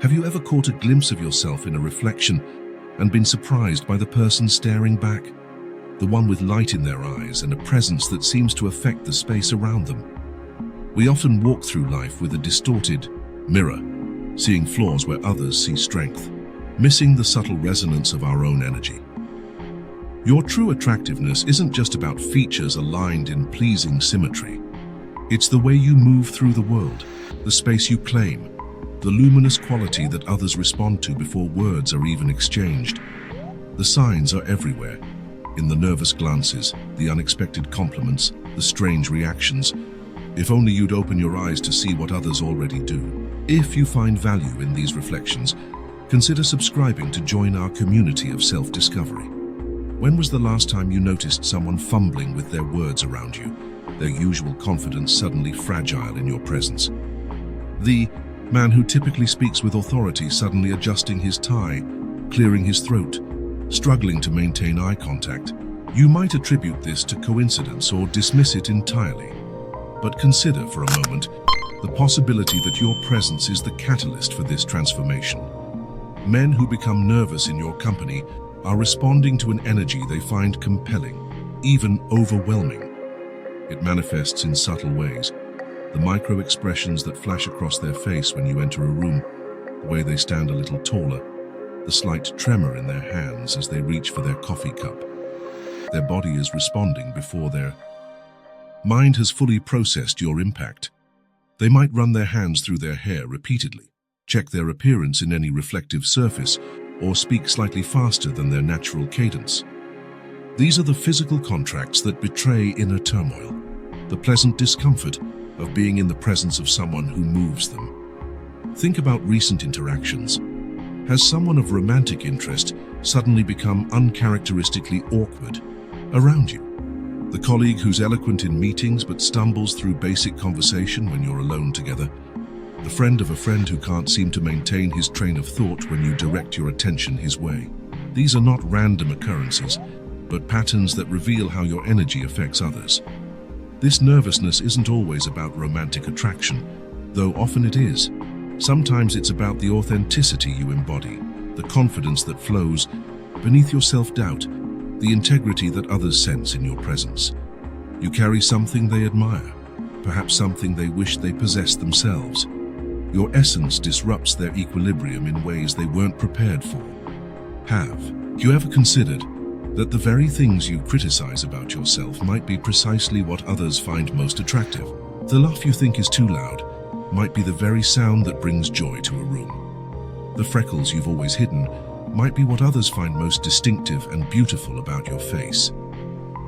Have you ever caught a glimpse of yourself in a reflection and been surprised by the person staring back? The one with light in their eyes and a presence that seems to affect the space around them. We often walk through life with a distorted mirror, seeing flaws where others see strength, missing the subtle resonance of our own energy. Your true attractiveness isn't just about features aligned in pleasing symmetry. It's the way you move through the world, the space you claim, the luminous quality that others respond to before words are even exchanged. The signs are everywhere, in the nervous glances, the unexpected compliments, the strange reactions. If only you'd open your eyes to see what others already do. If you find value in these reflections, consider subscribing to join our community of self-discovery. When was the last time you noticed someone fumbling with their words around you, their usual confidence suddenly fragile in your presence? The man who typically speaks with authority suddenly adjusting his tie, clearing his throat, struggling to maintain eye contact. You might attribute this to coincidence or dismiss it entirely. But consider for a moment the possibility that your presence is the catalyst for this transformation. Men who become nervous in your company are responding to an energy they find compelling, even overwhelming. It manifests in subtle ways. The micro-expressions that flash across their face when you enter a room, the way they stand a little taller, the slight tremor in their hands as they reach for their coffee cup. Their body is responding before their mind has fully processed your impact. They might run their hands through their hair repeatedly, check their appearance in any reflective surface, or speak slightly faster than their natural cadence. These are the physical contracts that betray inner turmoil, the pleasant discomfort of being in the presence of someone who moves them. Think about recent interactions. Has someone of romantic interest suddenly become uncharacteristically awkward around you? The colleague who's eloquent in meetings but stumbles through basic conversation when you're alone together? The friend of a friend who can't seem to maintain his train of thought when you direct your attention his way? These are not random occurrences, but patterns that reveal how your energy affects others. This nervousness isn't always about romantic attraction, though often it is. Sometimes it's about the authenticity you embody, the confidence that flows beneath your self-doubt, the integrity that others sense in your presence. You carry something they admire, perhaps something they wish they possessed themselves. Your essence disrupts their equilibrium in ways they weren't prepared for. Have you ever considered that the very things you criticize about yourself might be precisely what others find most attractive? The laugh you think is too loud might be the very sound that brings joy to a room. The freckles you've always hidden might be what others find most distinctive and beautiful about your face.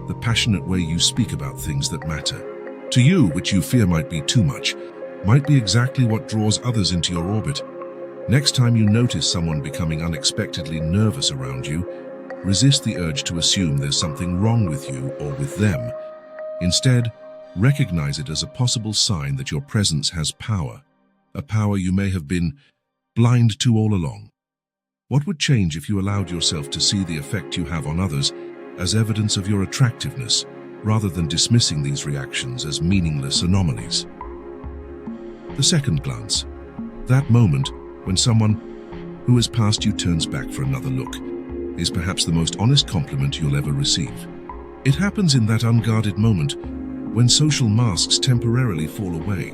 The passionate way you speak about things that matter to you, which you fear might be too much, might be exactly what draws others into your orbit. Next time you notice someone becoming unexpectedly nervous around you, resist the urge to assume there's something wrong with you or with them. Instead, recognize it as a possible sign that your presence has power, a power you may have been blind to all along. What would change if you allowed yourself to see the effect you have on others as evidence of your attractiveness, rather than dismissing these reactions as meaningless anomalies? The second glance, that moment when someone who has passed you turns back for another look, is perhaps the most honest compliment you'll ever receive. It happens in that unguarded moment when social masks temporarily fall away,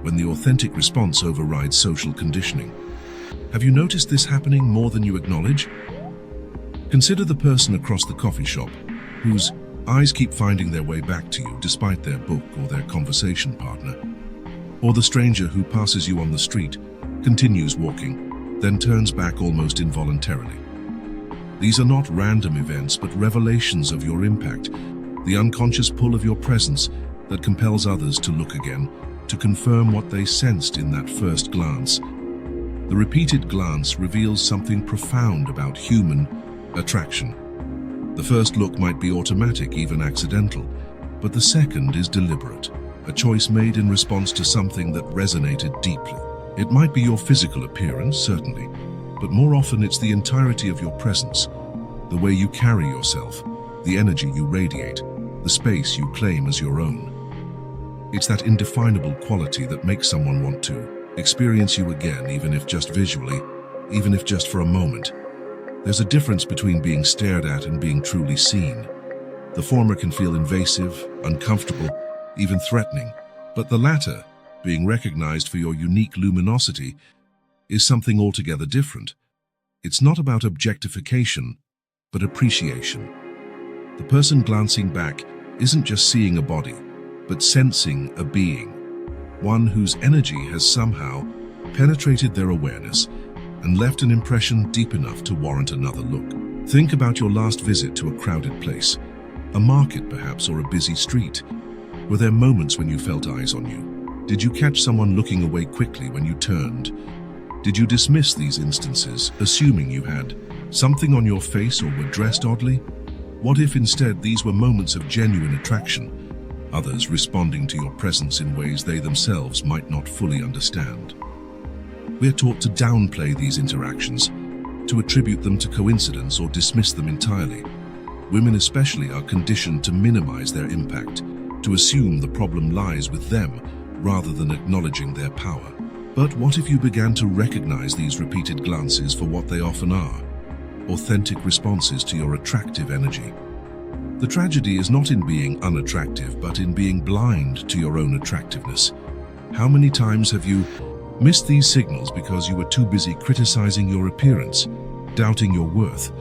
when the authentic response overrides social conditioning. Have you noticed this happening more than you acknowledge? Consider the person across the coffee shop whose eyes keep finding their way back to you despite their book or their conversation partner. Or the stranger who passes you on the street, continues walking, then turns back almost involuntarily. These are not random events, but revelations of your impact, the unconscious pull of your presence that compels others to look again, to confirm what they sensed in that first glance. The repeated glance reveals something profound about human attraction. The first look might be automatic, even accidental, but the second is deliberate, a choice made in response to something that resonated deeply. It might be your physical appearance, certainly, but more often it's the entirety of your presence, the way you carry yourself, the energy you radiate, the space you claim as your own. It's that indefinable quality that makes someone want to experience you again, even if just visually, even if just for a moment. There's a difference between being stared at and being truly seen. The former can feel invasive, uncomfortable, even threatening, but the latter, being recognized for your unique luminosity, is something altogether different. It's not about objectification, but appreciation. The person glancing back isn't just seeing a body, but sensing a being, one whose energy has somehow penetrated their awareness and left an impression deep enough to warrant another look. Think about your last visit to a crowded place, a market perhaps, or a busy street. Were there moments when you felt eyes on you? Did you catch someone looking away quickly when you turned? Did you dismiss these instances, assuming you had something on your face or were dressed oddly? What if instead these were moments of genuine attraction, others responding to your presence in ways they themselves might not fully understand? We are taught to downplay these interactions, to attribute them to coincidence or dismiss them entirely. Women especially are conditioned to minimize their impact, to assume the problem lies with them rather than acknowledging their power. But what if you began to recognize these repeated glances for what they often are? Authentic responses to your attractive energy. The tragedy is not in being unattractive, but in being blind to your own attractiveness. How many times have you missed these signals because you were too busy criticizing your appearance, doubting your worth,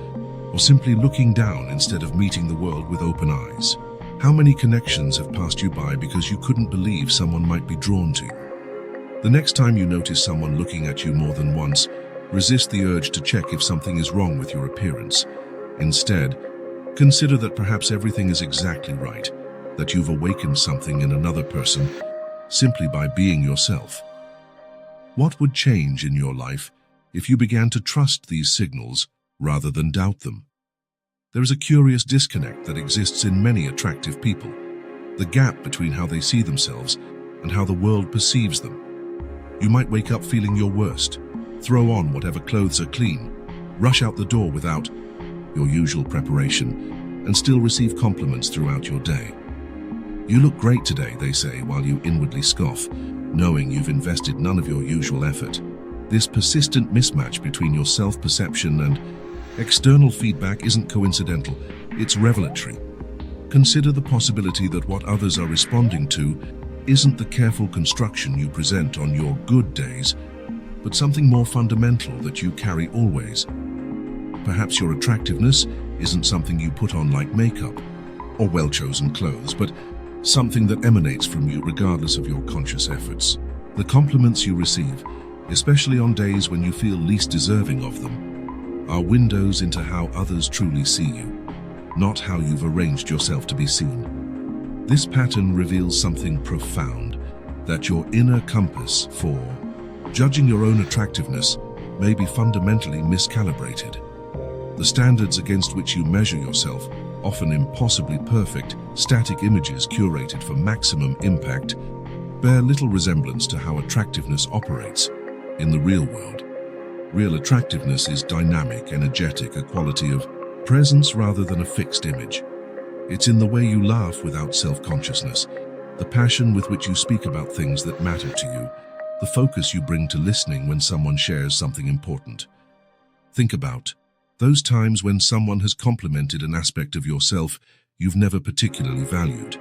or simply looking down instead of meeting the world with open eyes? How many connections have passed you by because you couldn't believe someone might be drawn to you? The next time you notice someone looking at you more than once, resist the urge to check if something is wrong with your appearance. Instead, consider that perhaps everything is exactly right, that you've awakened something in another person simply by being yourself. What would change in your life if you began to trust these signals rather than doubt them? There is a curious disconnect that exists in many attractive people, the gap between how they see themselves and how the world perceives them. You might wake up feeling your worst, throw on whatever clothes are clean, rush out the door without your usual preparation, and still receive compliments throughout your day. You look great today, they say, while you inwardly scoff, knowing you've invested none of your usual effort. This persistent mismatch between your self-perception and external feedback isn't coincidental, it's revelatory. Consider the possibility that what others are responding to isn't the careful construction you present on your good days, but something more fundamental that you carry always. Perhaps your attractiveness isn't something you put on like makeup or well-chosen clothes, but something that emanates from you regardless of your conscious efforts. The compliments you receive, especially on days when you feel least deserving of them, are windows into how others truly see you, not how you've arranged yourself to be seen. This pattern reveals something profound, that your inner compass for judging your own attractiveness may be fundamentally miscalibrated. The standards against which you measure yourself, often impossibly perfect, static images curated for maximum impact, bear little resemblance to how attractiveness operates in the real world. Real attractiveness is dynamic, energetic, a quality of presence rather than a fixed image. It's in the way you laugh without self-consciousness, the passion with which you speak about things that matter to you, the focus you bring to listening when someone shares something important. Think about those times when someone has complimented an aspect of yourself you've never particularly valued.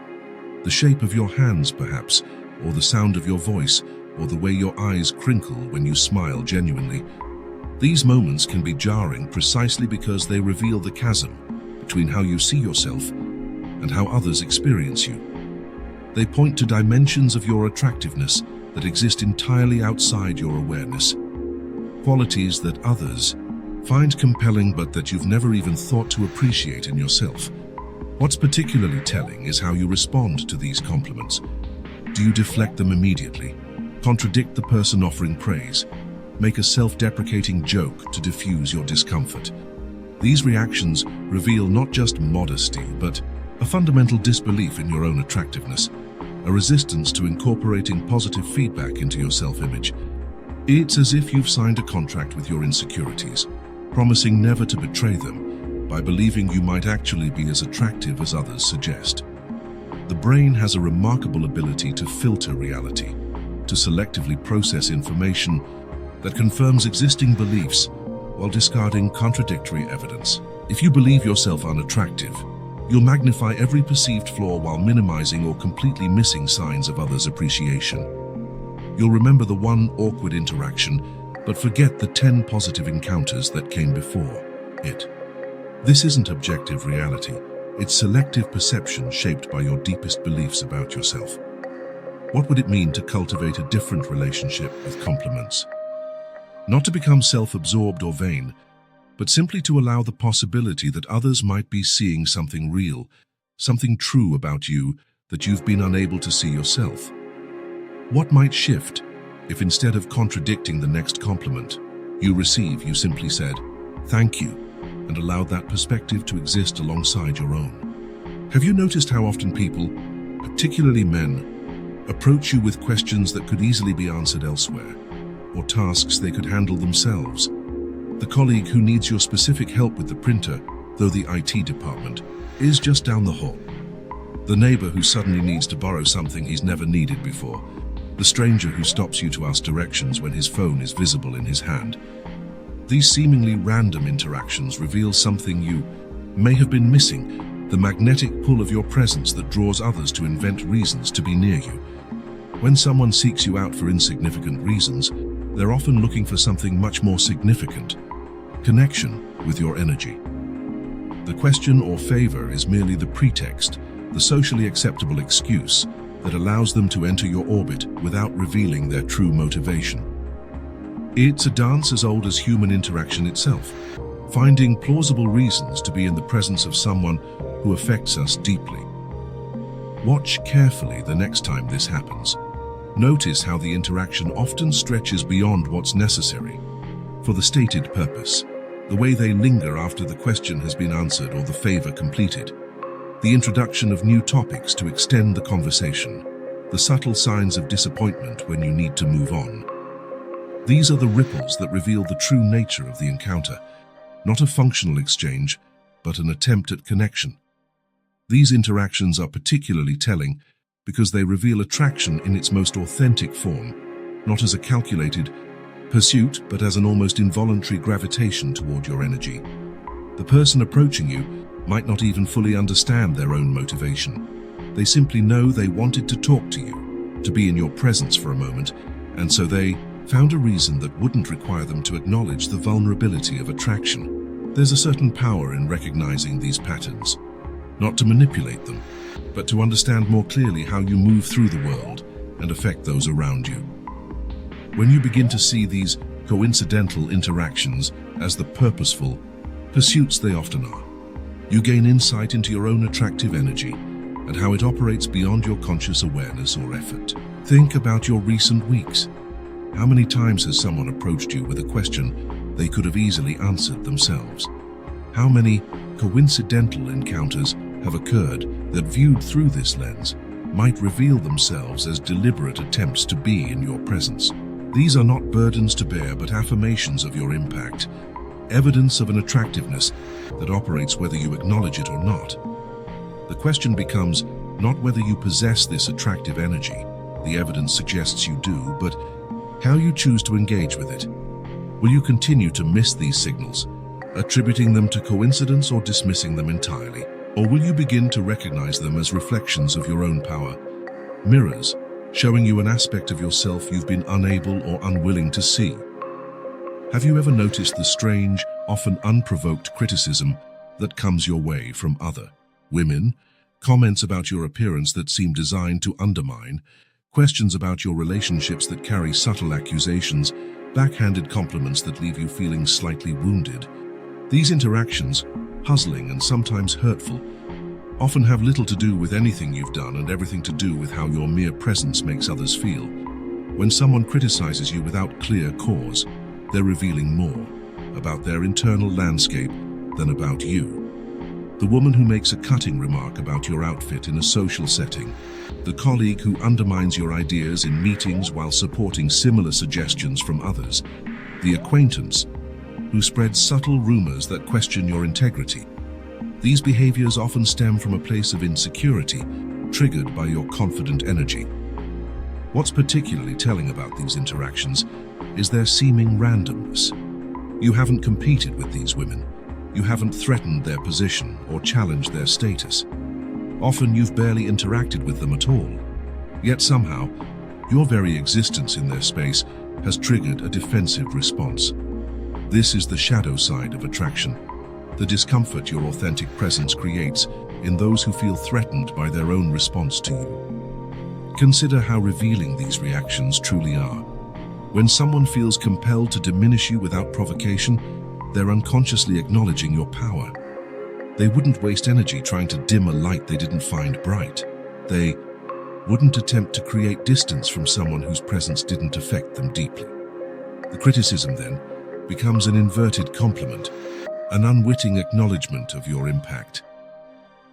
The shape of your hands, perhaps, or the sound of your voice, or the way your eyes crinkle when you smile genuinely. These moments can be jarring precisely because they reveal the chasm between how you see yourself and how others experience you. They point to dimensions of your attractiveness that exist entirely outside your awareness, qualities that others find compelling but that you've never even thought to appreciate in yourself. What's particularly telling is how you respond to these compliments. Do you deflect them immediately, contradict the person offering praise, make a self-deprecating joke to diffuse your discomfort? These reactions reveal not just modesty, but a fundamental disbelief in your own attractiveness, a resistance to incorporating positive feedback into your self-image. It's as if you've signed a contract with your insecurities, promising never to betray them by believing you might actually be as attractive as others suggest. The brain has a remarkable ability to filter reality, to selectively process information that confirms existing beliefs while discarding contradictory evidence. If you believe yourself unattractive, you'll magnify every perceived flaw while minimizing or completely missing signs of others' appreciation. You'll remember the one awkward interaction, but forget the 10 positive encounters that came before it. This isn't objective reality. It's selective perception shaped by your deepest beliefs about yourself. What would it mean to cultivate a different relationship with compliments? Not to become self-absorbed or vain, but simply to allow the possibility that others might be seeing something real, something true about you that you've been unable to see yourself. What might shift if instead of contradicting the next compliment you simply said, "Thank you," and allowed that perspective to exist alongside your own? Have you noticed how often people, particularly men, approach you with questions that could easily be answered elsewhere, or tasks they could handle themselves? The colleague who needs your specific help with the printer, though the IT department is just down the hall. The neighbor who suddenly needs to borrow something he's never needed before. The stranger who stops you to ask directions when his phone is visible in his hand. These seemingly random interactions reveal something you may have been missing, the magnetic pull of your presence that draws others to invent reasons to be near you. When someone seeks you out for insignificant reasons, they're often looking for something much more significant: connection with your energy. The question or favor is merely the pretext, the socially acceptable excuse that allows them to enter your orbit without revealing their true motivation. It's a dance as old as human interaction itself, finding plausible reasons to be in the presence of someone who affects us deeply. Watch carefully the next time this happens. Notice how the interaction often stretches beyond what's necessary for the stated purpose, the way they linger after the question has been answered or the favor completed, the introduction of new topics to extend the conversation, the subtle signs of disappointment when you need to move on. These are the ripples that reveal the true nature of the encounter, not a functional exchange, but an attempt at connection. These interactions are particularly telling because they reveal attraction in its most authentic form, not as a calculated pursuit, but as an almost involuntary gravitation toward your energy. The person approaching you might not even fully understand their own motivation. They simply know they wanted to talk to you, to be in your presence for a moment, and so they found a reason that wouldn't require them to acknowledge the vulnerability of attraction. There's a certain power in recognizing these patterns, not to manipulate them, but to understand more clearly how you move through the world and affect those around you. When you begin to see these coincidental interactions as the purposeful pursuits they often are, you gain insight into your own attractive energy and how it operates beyond your conscious awareness or effort. Think about your recent weeks. How many times has someone approached you with a question they could have easily answered themselves? How many coincidental encounters have occurred that, viewed through this lens, might reveal themselves as deliberate attempts to be in your presence? These are not burdens to bear, but affirmations of your impact, evidence of an attractiveness that operates whether you acknowledge it or not. The question becomes not whether you possess this attractive energy, the evidence suggests you do, but how you choose to engage with it. Will you continue to miss these signals, attributing them to coincidence or dismissing them entirely? Or will you begin to recognize them as reflections of your own power, mirrors, showing you an aspect of yourself you've been unable or unwilling to see? Have you ever noticed the strange, often unprovoked criticism that comes your way from other women? Comments about your appearance that seem designed to undermine, questions about your relationships that carry subtle accusations, backhanded compliments that leave you feeling slightly wounded. These interactions, puzzling and sometimes hurtful, often have little to do with anything you've done and everything to do with how your mere presence makes others feel. When someone criticizes you without clear cause, they're revealing more about their internal landscape than about you. The woman who makes a cutting remark about your outfit in a social setting, the colleague who undermines your ideas in meetings while supporting similar suggestions from others, the acquaintance who spreads subtle rumors that question your integrity. These behaviors often stem from a place of insecurity, triggered by your confident energy. What's particularly telling about these interactions is their seeming randomness. You haven't competed with these women. You haven't threatened their position or challenged their status. Often you've barely interacted with them at all. Yet somehow, your very existence in their space has triggered a defensive response. This is the shadow side of attraction, the discomfort your authentic presence creates in those who feel threatened by their own response to you. Consider how revealing these reactions truly are. When someone feels compelled to diminish you without provocation, they're unconsciously acknowledging your power. They wouldn't waste energy trying to dim a light they didn't find bright. They wouldn't attempt to create distance from someone whose presence didn't affect them deeply. The criticism, then, becomes an inverted compliment, an unwitting acknowledgement of your impact.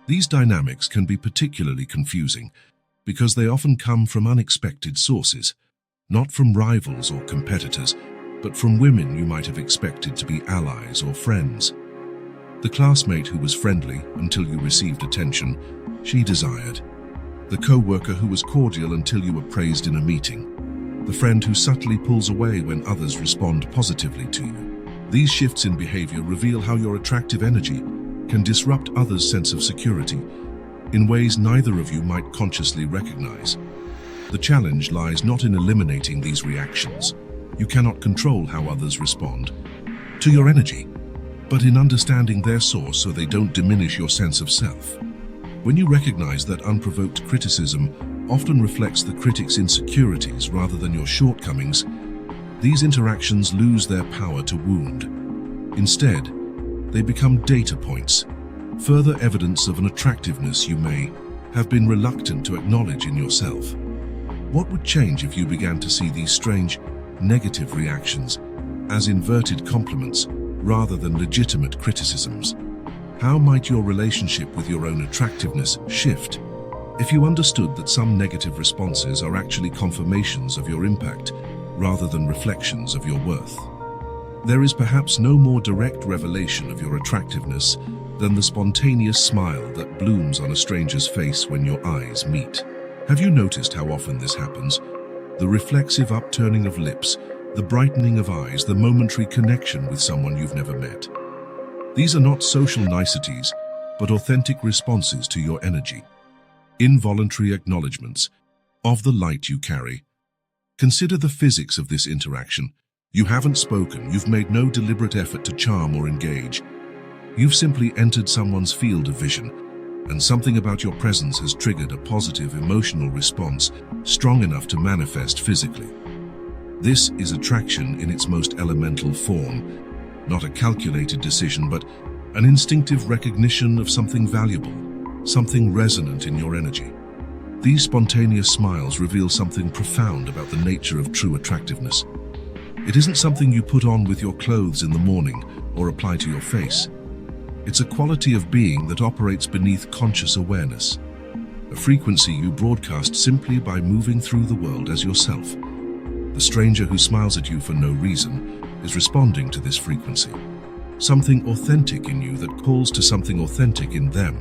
These dynamics can be particularly confusing because they often come from unexpected sources, not from rivals or competitors, but from women you might have expected to be allies or friends. The classmate who was friendly until you received attention she desired. The co-worker who was cordial until you were praised in a meeting. The friend who subtly pulls away when others respond positively to you. These shifts in behavior reveal how your attractive energy can disrupt others' sense of security in ways neither of you might consciously recognize. The challenge lies not in eliminating these reactions. You cannot control how others respond to your energy, but in understanding their source so they don't diminish your sense of self. When you recognize that unprovoked criticism often reflects the critic's insecurities rather than your shortcomings, these interactions lose their power to wound. Instead, they become data points, further evidence of an attractiveness you may have been reluctant to acknowledge in yourself. What would change if you began to see these strange, negative reactions as inverted compliments rather than legitimate criticisms? How might your relationship with your own attractiveness shift if you understood that some negative responses are actually confirmations of your impact rather than reflections of your worth? There is perhaps no more direct revelation of your attractiveness than the spontaneous smile that blooms on a stranger's face when your eyes meet. Have you noticed how often this happens? The reflexive upturning of lips, the brightening of eyes, the momentary connection with someone you've never met. These are not social niceties, but authentic responses to your energy. Involuntary acknowledgements of the light you carry. Consider the physics of this interaction. You haven't spoken, you've made no deliberate effort to charm or engage. You've simply entered someone's field of vision, and something about your presence has triggered a positive emotional response strong enough to manifest physically. This is attraction in its most elemental form, not a calculated decision, but an instinctive recognition of something valuable, something resonant in your energy. These spontaneous smiles reveal something profound about the nature of true attractiveness. It isn't something you put on with your clothes in the morning or apply to your face. It's a quality of being that operates beneath conscious awareness, a frequency you broadcast simply by moving through the world as yourself. The stranger who smiles at you for no reason is responding to this frequency, something authentic in you that calls to something authentic in them.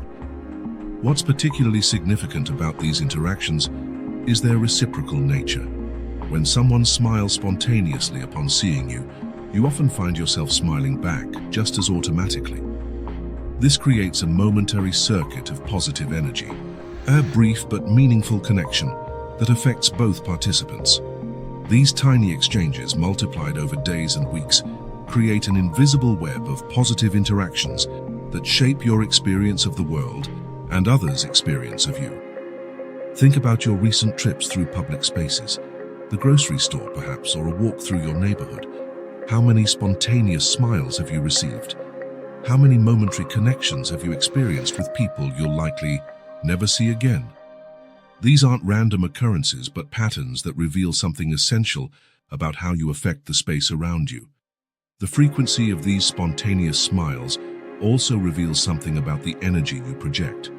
What's particularly significant about these interactions is their reciprocal nature. When someone smiles spontaneously upon seeing you, you often find yourself smiling back just as automatically. This creates a momentary circuit of positive energy, a brief but meaningful connection that affects both participants. These tiny exchanges, multiplied over days and weeks, create an invisible web of positive interactions that shape your experience of the world and others' experience of you. Think about your recent trips through public spaces, the grocery store perhaps, or a walk through your neighborhood. How many spontaneous smiles have you received? How many momentary connections have you experienced with people you'll likely never see again? These aren't random occurrences, but patterns that reveal something essential about how you affect the space around you. The frequency of these spontaneous smiles also reveals something about the energy you project.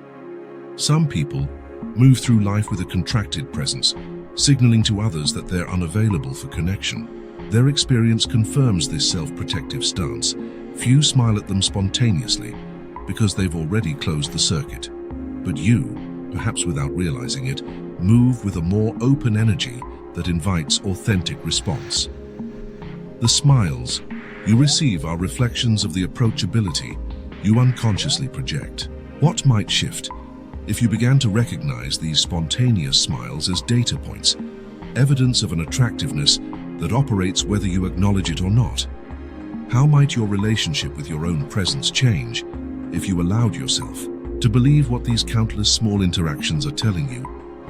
Some people move through life with a contracted presence, signaling to others that they're unavailable for connection. Their experience confirms this self-protective stance. Few smile at them spontaneously because they've already closed the circuit. But you, perhaps without realizing it, move with a more open energy that invites authentic response. The smiles you receive are reflections of the approachability you unconsciously project. What might shift if you began to recognize these spontaneous smiles as data points, evidence of an attractiveness that operates whether you acknowledge it or not? How might your relationship with your own presence change if you allowed yourself to believe what these countless small interactions are telling you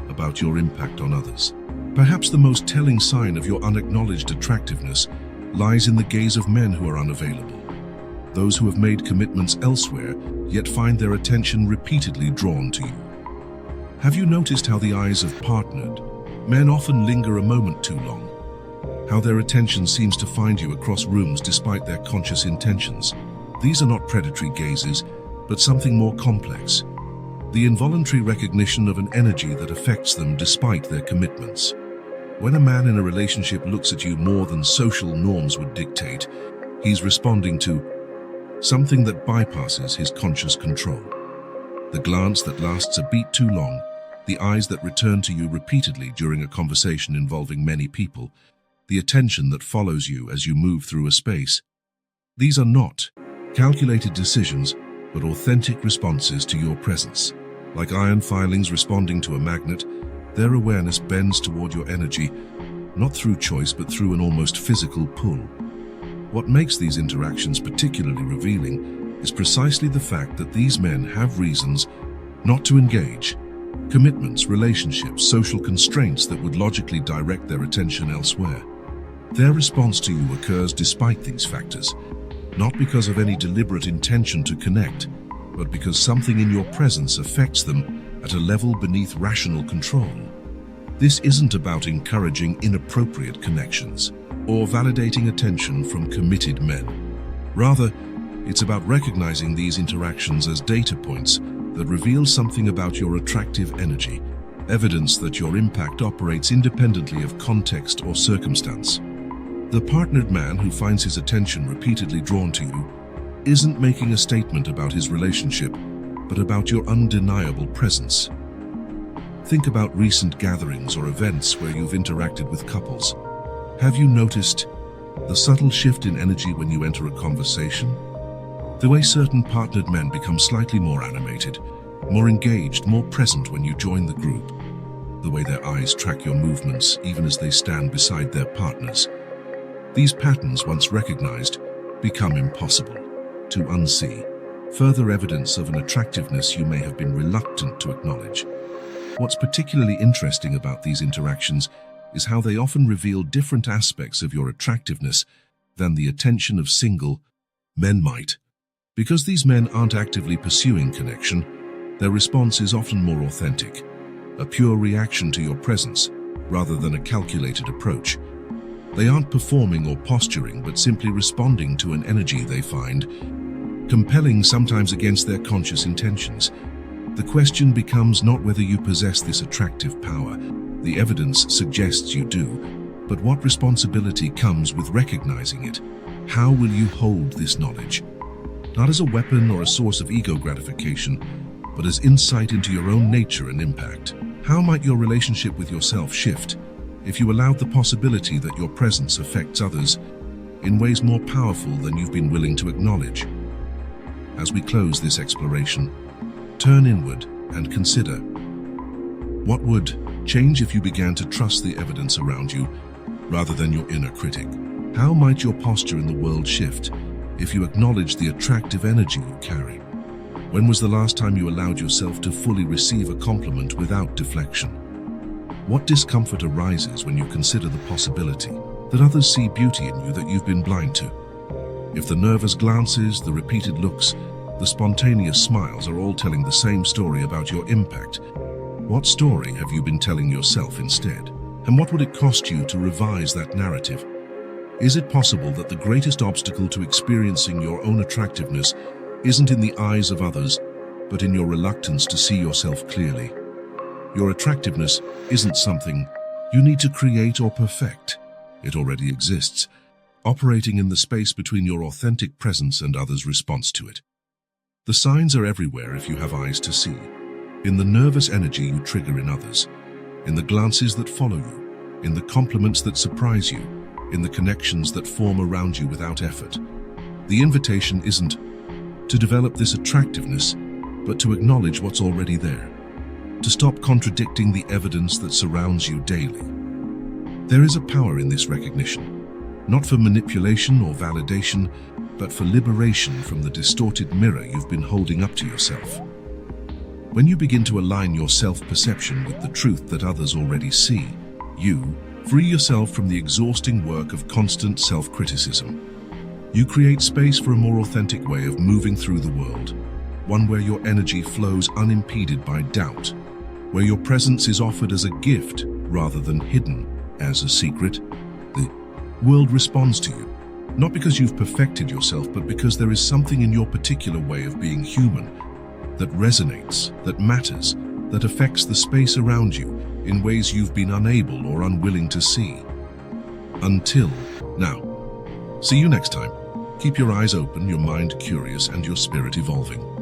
about your impact on others? Perhaps the most telling sign of your unacknowledged attractiveness lies in the gaze of men who are unavailable, those who have made commitments elsewhere yet find their attention repeatedly drawn to you. Have you noticed how the eyes of partnered men often linger a moment too long? How their attention seems to find you across rooms despite their conscious intentions? These are not predatory gazes, but something more complex. The involuntary recognition of an energy that affects them despite their commitments. When a man in a relationship looks at you more than social norms would dictate, he's responding to something that bypasses his conscious control. The glance that lasts a beat too long, the eyes that return to you repeatedly during a conversation involving many people, the attention that follows you as you move through a space. These are not calculated decisions, but authentic responses to your presence. Like iron filings responding to a magnet, their awareness bends toward your energy, not through choice but through an almost physical pull. What makes these interactions particularly revealing is precisely the fact that these men have reasons not to engage, commitments, relationships, social constraints that would logically direct their attention elsewhere. Their response to you occurs despite these factors, not because of any deliberate intention to connect, but because something in your presence affects them at a level beneath rational control. This isn't about encouraging inappropriate connections or validating attention from committed men. Rather, it's about recognizing these interactions as data points that reveal something about your attractive energy, evidence that your impact operates independently of context or circumstance. The partnered man who finds his attention repeatedly drawn to you isn't making a statement about his relationship, but about your undeniable presence. Think about recent gatherings or events where you've interacted with couples. Have you noticed the subtle shift in energy when you enter a conversation? The way certain partnered men become slightly more animated, more engaged, more present when you join the group. The way their eyes track your movements even as they stand beside their partners. These patterns, once recognized, become impossible to unsee. Further evidence of an attractiveness you may have been reluctant to acknowledge. What's particularly interesting about these interactions is how they often reveal different aspects of your attractiveness than the attention of single men might. Because these men aren't actively pursuing connection, their response is often more authentic, a pure reaction to your presence rather than a calculated approach. They aren't performing or posturing, but simply responding to an energy they find compelling, sometimes against their conscious intentions. The question becomes not whether you possess this attractive power, the evidence suggests you do, but what responsibility comes with recognizing it. How will you hold this knowledge? Not as a weapon or a source of ego gratification, but as insight into your own nature and impact. How might your relationship with yourself shift if you allowed the possibility that your presence affects others in ways more powerful than you've been willing to acknowledge? As we close this exploration, turn inward and consider, what would change if you began to trust the evidence around you rather than your inner critic? How might your posture in the world shift if you acknowledge the attractive energy you carry? When was the last time you allowed yourself to fully receive a compliment without deflection? What discomfort arises when you consider the possibility that others see beauty in you that you've been blind to? If the nervous glances, the repeated looks, the spontaneous smiles are all telling the same story about your impact, what story have you been telling yourself instead? And what would it cost you to revise that narrative? Is it possible that the greatest obstacle to experiencing your own attractiveness isn't in the eyes of others, but in your reluctance to see yourself clearly? Your attractiveness isn't something you need to create or perfect. It already exists, operating in the space between your authentic presence and others' response to it. The signs are everywhere if you have eyes to see. In the nervous energy you trigger in others, in the glances that follow you, in the compliments that surprise you, in the connections that form around you without effort. The invitation isn't to develop this attractiveness, but to acknowledge what's already there, to stop contradicting the evidence that surrounds you daily. There is a power in this recognition, not for manipulation or validation, but for liberation from the distorted mirror you've been holding up to yourself. When you begin to align your self-perception with the truth that others already see, you free yourself from the exhausting work of constant self-criticism. You create space for a more authentic way of moving through the world, one where your energy flows unimpeded by doubt, where your presence is offered as a gift rather than hidden as a secret. The world responds to you, not because you've perfected yourself, but because there is something in your particular way of being human that resonates, that matters, that affects the space around you in ways you've been unable or unwilling to see. Until now. See you next time. Keep your eyes open, your mind curious, and your spirit evolving.